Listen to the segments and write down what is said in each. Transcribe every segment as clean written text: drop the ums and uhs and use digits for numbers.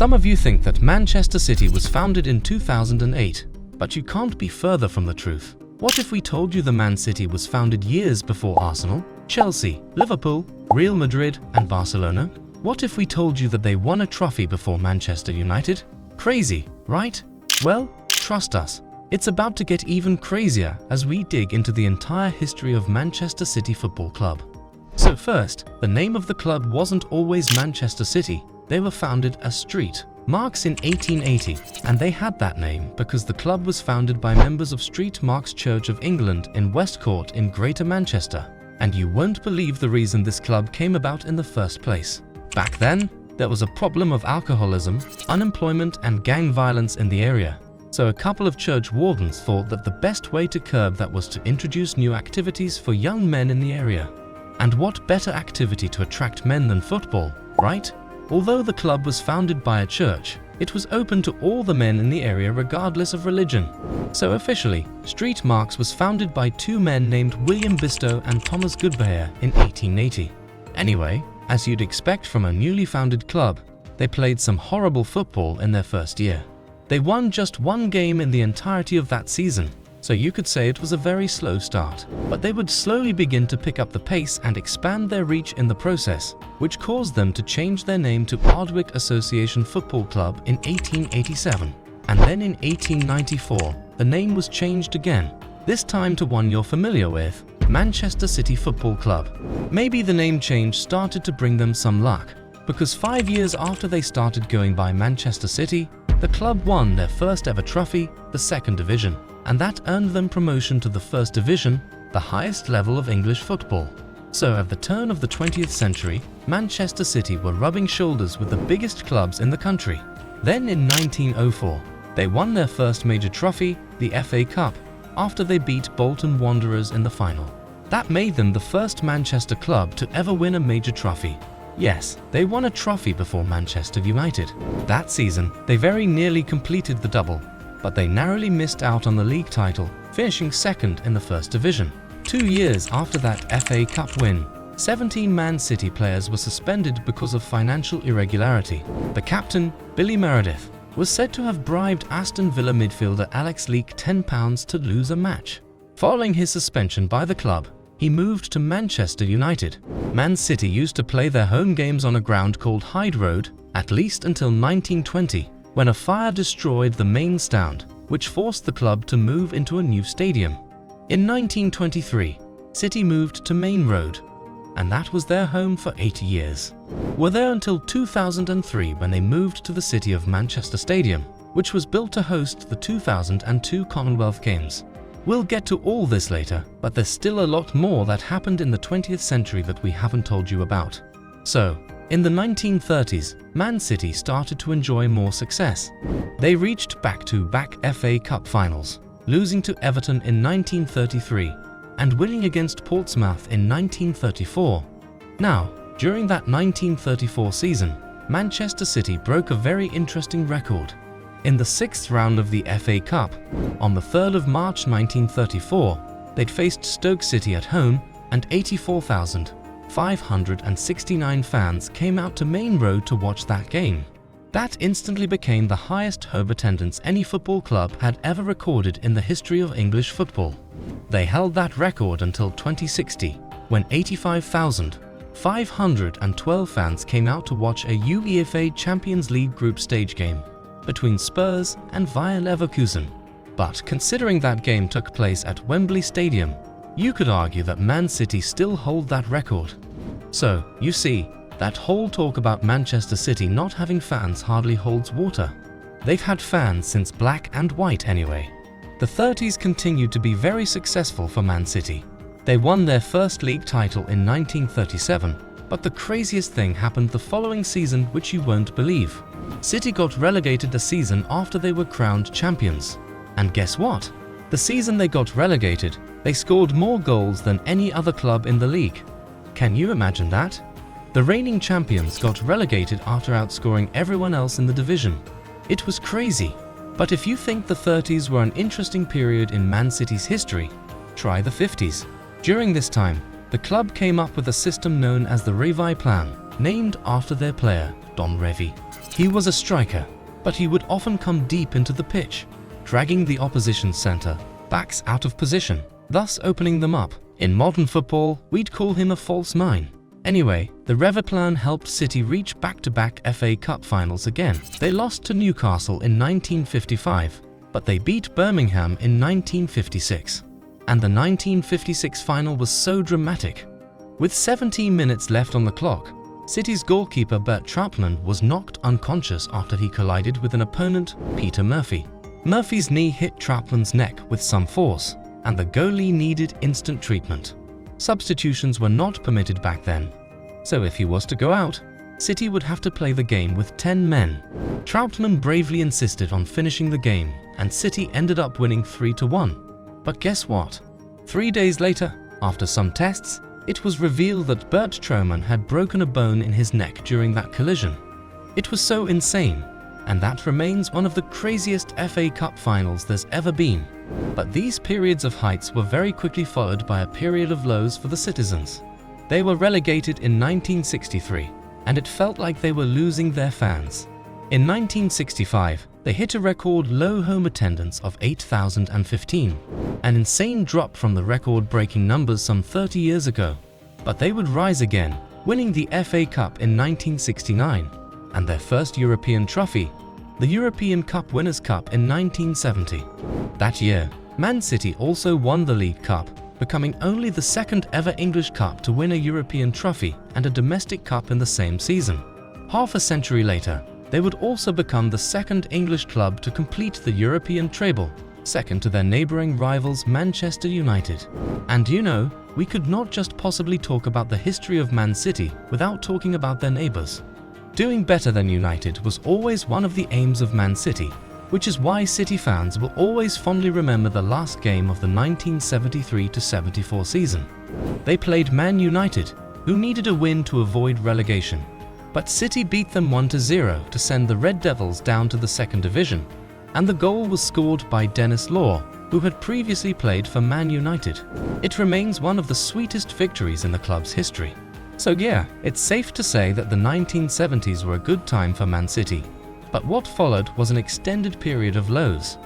Some of you think that Manchester City was founded in 2008, but you can't be further from the truth. What if we told you the Man City was founded years before Arsenal, Chelsea, Liverpool, Real Madrid, and Barcelona? What if we told you that they won a trophy before Manchester United? Crazy, right? Well, trust us, it's about to get even crazier as we dig into the entire history of Manchester City Football Club. So first, the name of the club wasn't always Manchester City. They were founded as Street Marks in 1880, and they had that name because the club was founded by members of Street Marks Church of England in Westcourt in Greater Manchester. And you won't believe the reason this club came about in the first place. Back then, there was a problem of alcoholism, unemployment, and gang violence in the area. So a couple of church wardens thought that the best way to curb that was to introduce new activities for young men in the area. And what better activity to attract men than football, right? Although the club was founded by a church, it was open to all the men in the area regardless of religion. So officially, Street Marks was founded by two men named William Bistow and Thomas Goodbear in 1880. Anyway, as you'd expect from a newly founded club, they played some horrible football in their first year. They won just one game in the entirety of that season, so you could say it was a very slow start. But they would slowly begin to pick up the pace and expand their reach in the process, which caused them to change their name to Ardwick Association Football Club in 1887. And then in 1894, the name was changed again, this time to one you're familiar with, Manchester City Football Club. Maybe the name change started to bring them some luck, because 5 years after they started going by Manchester City, the club won their first ever trophy, the second division, and that earned them promotion to the first division, the highest level of English football. So at the turn of the 20th century, Manchester City were rubbing shoulders with the biggest clubs in the country. Then in 1904, they won their first major trophy, the FA Cup, after they beat Bolton Wanderers in the final. That made them the first Manchester club to ever win a major trophy. Yes, they won a trophy before Manchester United. That season, they very nearly completed the double, but they narrowly missed out on the league title, finishing second in the first division. 2 years after that FA Cup win, 17 Man City players were suspended because of financial irregularity. The captain, Billy Meredith, was said to have bribed Aston Villa midfielder Alex Leake £10 to lose a match. Following his suspension by the club, he moved to Manchester United. Man City used to play their home games on a ground called Hyde Road, at least until 1920, when a fire destroyed the main stand, which forced the club to move into a new stadium. In 1923, City moved to Main Road, and that was their home for 80 years. Were there until 2003 when they moved to the City of Manchester Stadium, which was built to host the 2002 Commonwealth Games. We'll get to all this later, but there's still a lot more that happened in the 20th century that we haven't told you about. So, in the 1930s, Man City started to enjoy more success. They reached back-to-back FA Cup finals, losing to Everton in 1933 and winning against Portsmouth in 1934. Now, during that 1934 season, Manchester City broke a very interesting record. In the 6th round of the FA Cup, on the 3rd of March 1934, they'd faced Stoke City at home, and 84,569 fans came out to Main Road to watch that game. That instantly became the highest home attendance any football club had ever recorded in the history of English football. They held that record until 2060, when 85,512 fans came out to watch a UEFA Champions League group stage game between Spurs and Bayer Leverkusen. But considering that game took place at Wembley Stadium, you could argue that Man City still hold that record. So, you see, that whole talk about Manchester City not having fans hardly holds water. They've had fans since black and white anyway. The 30s continued to be very successful for Man City. They won their first league title in 1937, but the craziest thing happened the following season, which you won't believe. City got relegated the season after they were crowned champions. And guess what? The season they got relegated, they scored more goals than any other club in the league. Can you imagine that? The reigning champions got relegated after outscoring everyone else in the division. It was crazy. But if you think the 30s were an interesting period in Man City's history, try the 50s. During this time, the club came up with a system known as the Revie Plan, named after their player, Don Revie. He was a striker, but he would often come deep into the pitch, dragging the opposition centre backs out of position, thus opening them up. In modern football, we'd call him a false nine. Anyway, the Reva plan helped City reach back-to-back FA Cup finals again. They lost to Newcastle in 1955, but they beat Birmingham in 1956. And the 1956 final was so dramatic. With 17 minutes left on the clock, City's goalkeeper Bert Trautmann was knocked unconscious after he collided with an opponent, Peter Murphy. Murphy's knee hit Trautmann's neck with some force, and the goalie needed instant treatment. Substitutions were not permitted back then, so if he was to go out, City would have to play the game with 10 men. Trautmann bravely insisted on finishing the game, and City ended up winning 3-1. But guess what? 3 days later, after some tests, it was revealed that Bert Trautmann had broken a bone in his neck during that collision. It was so insane, and that remains one of the craziest FA Cup finals there's ever been. But these periods of heights were very quickly followed by a period of lows for the citizens. They were relegated in 1963, and it felt like they were losing their fans. In 1965, they hit a record low home attendance of 8,015, an insane drop from the record-breaking numbers some 30 years ago. But they would rise again, winning the FA Cup in 1969, and their first European trophy, the European Cup Winners' Cup in 1970. That year, Man City also won the League Cup, becoming only the second ever English club to win a European trophy and a domestic cup in the same season. Half a century later, they would also become the second English club to complete the European treble, second to their neighbouring rivals Manchester United. And you know, we could not just possibly talk about the history of Man City without talking about their neighbours. Doing better than United was always one of the aims of Man City, which is why City fans will always fondly remember the last game of the 1973-74 season. They played Man United, who needed a win to avoid relegation. But City beat them 1-0 to send the Red Devils down to the second division, and the goal was scored by Dennis Law, who had previously played for Man United. It remains one of the sweetest victories in the club's history. So yeah, it's safe to say that the 1970s were a good time for Man City. But what followed was an extended period of lows.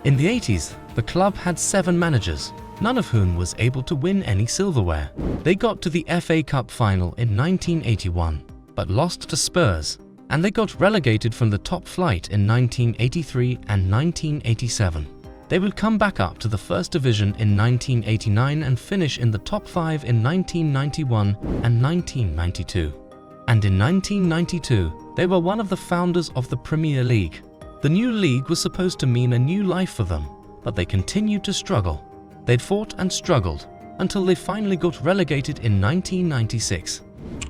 In the 80s, the club had 7 managers, none of whom was able to win any silverware. They got to the FA Cup final in 1981, but lost to Spurs, and they got relegated from the top flight in 1983 and 1987. They would come back up to the first division in 1989 and finish in the top 5 in 1991 and 1992. And in 1992, they were one of the founders of the Premier League. The new league was supposed to mean a new life for them, but they continued to struggle. They'd fought and struggled until they finally got relegated in 1996.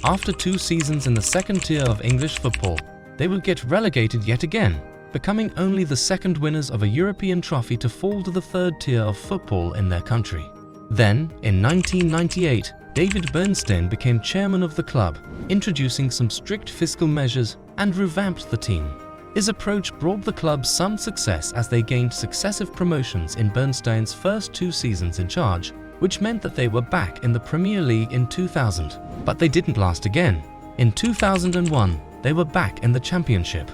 After 2 seasons in the second tier of English football, they would get relegated yet again, becoming only the second winners of a European trophy to fall to the third tier of football in their country. Then, in 1998, David Bernstein became chairman of the club, introducing some strict fiscal measures and revamped the team. His approach brought the club some success as they gained successive promotions in Bernstein's first 2 seasons in charge, which meant that they were back in the Premier League in 2000. But they didn't last again. In 2001, they were back in the Championship.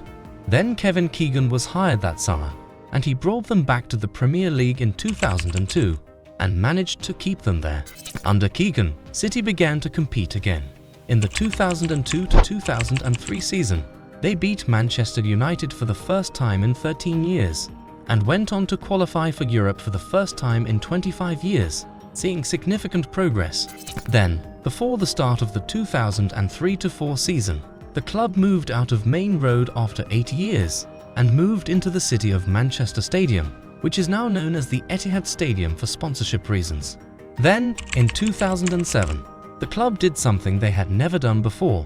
Then Kevin Keegan was hired that summer, and he brought them back to the Premier League in 2002 and managed to keep them there. Under Keegan, City began to compete again. In the 2002-2003 season, they beat Manchester United for the first time in 13 years and went on to qualify for Europe for the first time in 25 years, seeing significant progress. Then, before the start of the 2003-04 season, the club moved out of Main Road after 8 years and moved into the city of Manchester Stadium, which is now known as the Etihad Stadium for sponsorship reasons. Then, in 2007, the club did something they had never done before.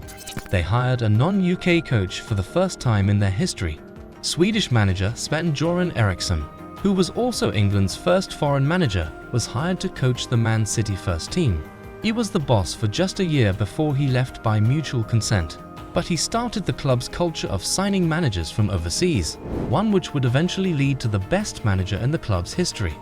They hired a non-UK coach for the first time in their history. Swedish manager Sven-Göran Eriksson, who was also England's first foreign manager, was hired to coach the Man City first team. He was the boss for just a year before he left by mutual consent. But he started the club's culture of signing managers from overseas, one which would eventually lead to the best manager in the club's history.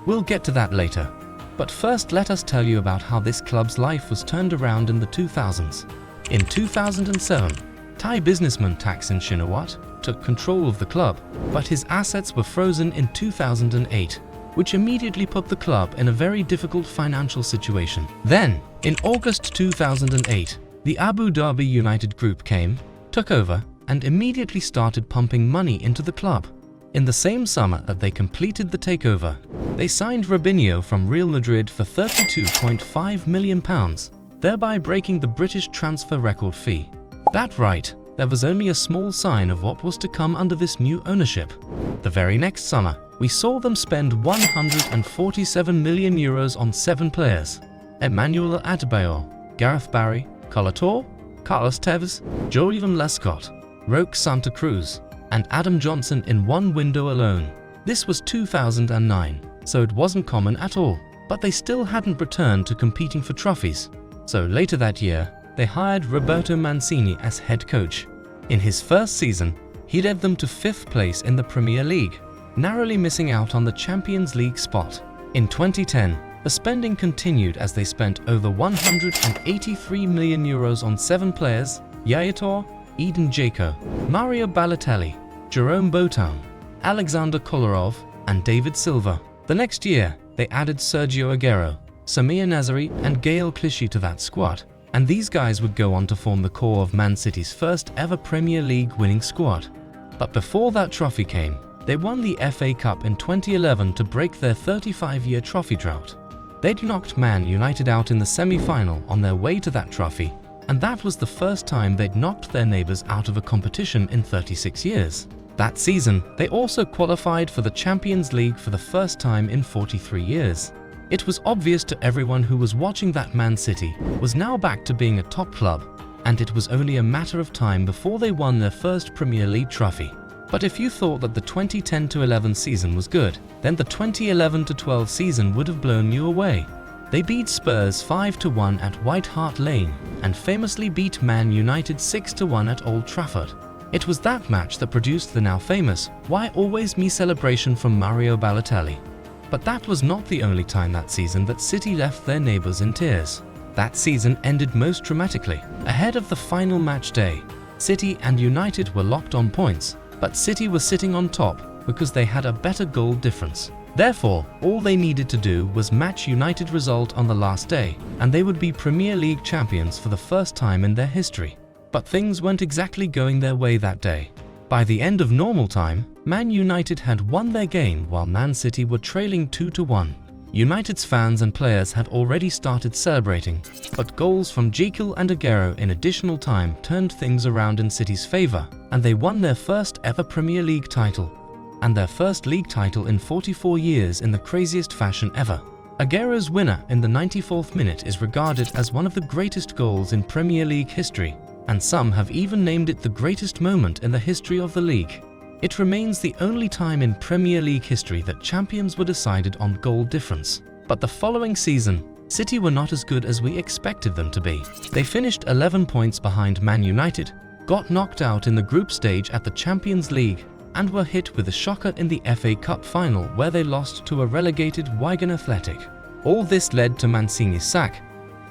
We'll get to that later. But first, let us tell you about how this club's life was turned around in the 2000s. In 2007, Thai businessman Thaksin Shinawatra took control of the club, but his assets were frozen in 2008, which immediately put the club in a very difficult financial situation. Then, in August 2008, the Abu Dhabi United Group came, took over, and immediately started pumping money into the club. In the same summer that they completed the takeover, they signed Robinho from Real Madrid for £32.5 million, thereby breaking the British transfer record fee. That right, there was only a small sign of what was to come under this new ownership. The very next summer, we saw them spend €147 million on 7 players: Emmanuel Adebayor, Gareth Barry, Colator, Carlos Tevez, Jovan Lescott, Roque Santa Cruz, and Adam Johnson in one window alone. This was 2009, so it wasn't common at all, but they still hadn't returned to competing for trophies. So later that year, they hired Roberto Mancini as head coach. In his first season, he led them to 5th place in the Premier League, narrowly missing out on the Champions League spot. In 2010, the spending continued as they spent over €183 million on 7 players: Yaya Toure, Edin Dzeko, Mario Balotelli, Jerome Boateng, Alexander Kolarov, and David Silva. The next year, they added Sergio Aguero, Samir Nasri, and Gael Clichy to that squad, and these guys would go on to form the core of Man City's first ever Premier League winning squad. But before that trophy came, they won the FA Cup in 2011 to break their 35-year trophy drought. They'd knocked Man United out in the semi-final on their way to that trophy, and that was the first time they'd knocked their neighbours out of a competition in 36 years. That season, they also qualified for the Champions League for the first time in 43 years. It was obvious to everyone who was watching that Man City was now back to being a top club, and it was only a matter of time before they won their first Premier League trophy. But if you thought that the 2010-11 season was good, then the 2011-12 season would have blown you away. They beat Spurs 5-1 at White Hart Lane and famously beat Man United 6-1 at Old Trafford. It was that match that produced the now famous "Why Always Me" celebration from Mario Balotelli. But that was not the only time that season that City left their neighbours in tears. That season ended most dramatically. Ahead of the final match day, City and United were locked on points, but City was sitting on top because they had a better goal difference. Therefore, all they needed to do was match United result on the last day, and they would be Premier League champions for the first time in their history. But things weren't exactly going their way that day. By the end of normal time, Man United had won their game while Man City were trailing 2-1. United's fans and players had already started celebrating, but goals from Jekyll and Aguero in additional time turned things around in City's favour, and they won their first ever Premier League title, and their first league title in 44 years in the craziest fashion ever. Aguero's winner in the 94th minute is regarded as one of the greatest goals in Premier League history, and some have even named it the greatest moment in the history of the league. It remains the only time in Premier League history that champions were decided on goal difference. But the following season, City were not as good as we expected them to be. They finished 11 points behind Man United, got knocked out in the group stage at the Champions League, and were hit with a shocker in the FA Cup final where they lost to a relegated Wigan Athletic. All this led to Mancini's sack,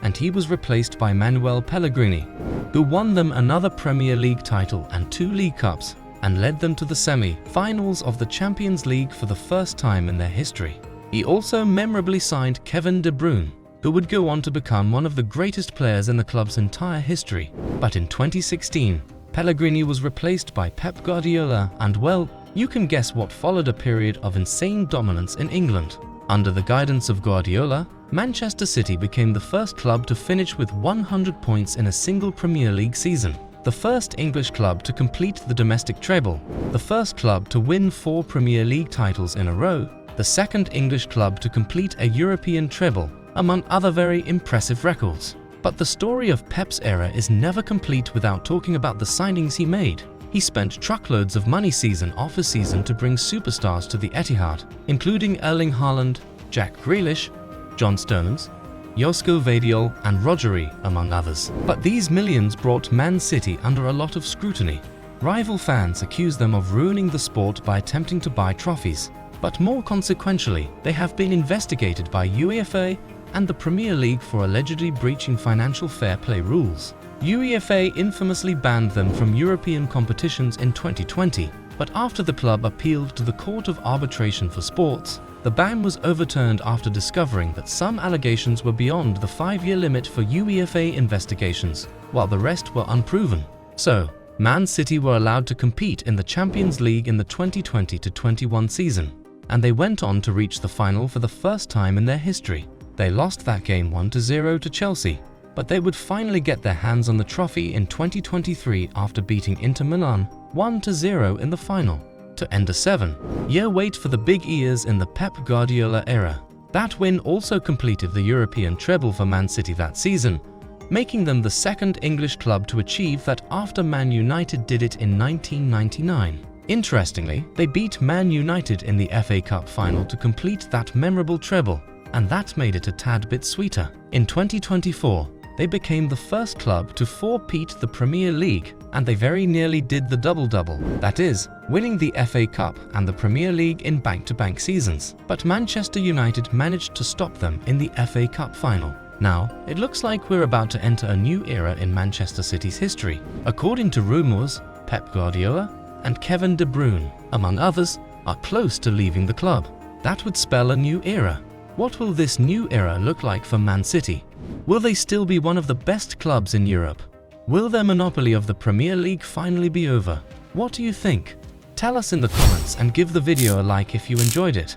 and he was replaced by Manuel Pellegrini, who won them another Premier League title and 2 League Cups, and led them to the semi-finals of the Champions League for the first time in their history. He also memorably signed Kevin De Bruyne, who would go on to become one of the greatest players in the club's entire history. But in 2016, Pellegrini was replaced by Pep Guardiola, and well, you can guess what followed: a period of insane dominance in England. Under the guidance of Guardiola, Manchester City became the first club to finish with 100 points in a single Premier League season, the first English club to complete the domestic treble, the first club to win 4 Premier League titles in a row, the second English club to complete a European treble, among other very impressive records. But the story of Pep's era is never complete without talking about the signings he made. He spent truckloads of money season after season to bring superstars to the Etihad, including Erling Haaland, Jack Grealish, John Stones, Josko Vadiol, and Rodri, among others. But these millions brought Man City under a lot of scrutiny. Rival fans accused them of ruining the sport by attempting to buy trophies. But more consequentially, they have been investigated by UEFA and the Premier League for allegedly breaching financial fair play rules. UEFA infamously banned them from European competitions in 2020, but after the club appealed to the Court of Arbitration for Sports, the ban was overturned after discovering that some allegations were beyond the 5-year limit for UEFA investigations, while the rest were unproven. So, Man City were allowed to compete in the Champions League in the 2020-21 season, and they went on to reach the final for the first time in their history. They lost that game 1-0 to Chelsea, but they would finally get their hands on the trophy in 2023 after beating Inter Milan 1-0 in the final, to end a 7-year wait for the big ears in the Pep Guardiola era. That win also completed the European treble for Man City that season, making them the second English club to achieve that after Man United did it in 1999. Interestingly, they beat Man United in the FA Cup final to complete that memorable treble, and that made it a tad bit sweeter. In 2024, they became the first club to four-peat the Premier League, and they very nearly did the double-double, that is, winning the FA Cup and the Premier League in back-to-back seasons. But Manchester United managed to stop them in the FA Cup final. Now, it looks like we're about to enter a new era in Manchester City's history. According to rumours, Pep Guardiola and Kevin De Bruyne, among others, are close to leaving the club. That would spell a new era. What will this new era look like for Man City? Will they still be one of the best clubs in Europe? Will their monopoly of the Premier League finally be over? What do you think? Tell us in the comments and give the video a like if you enjoyed it.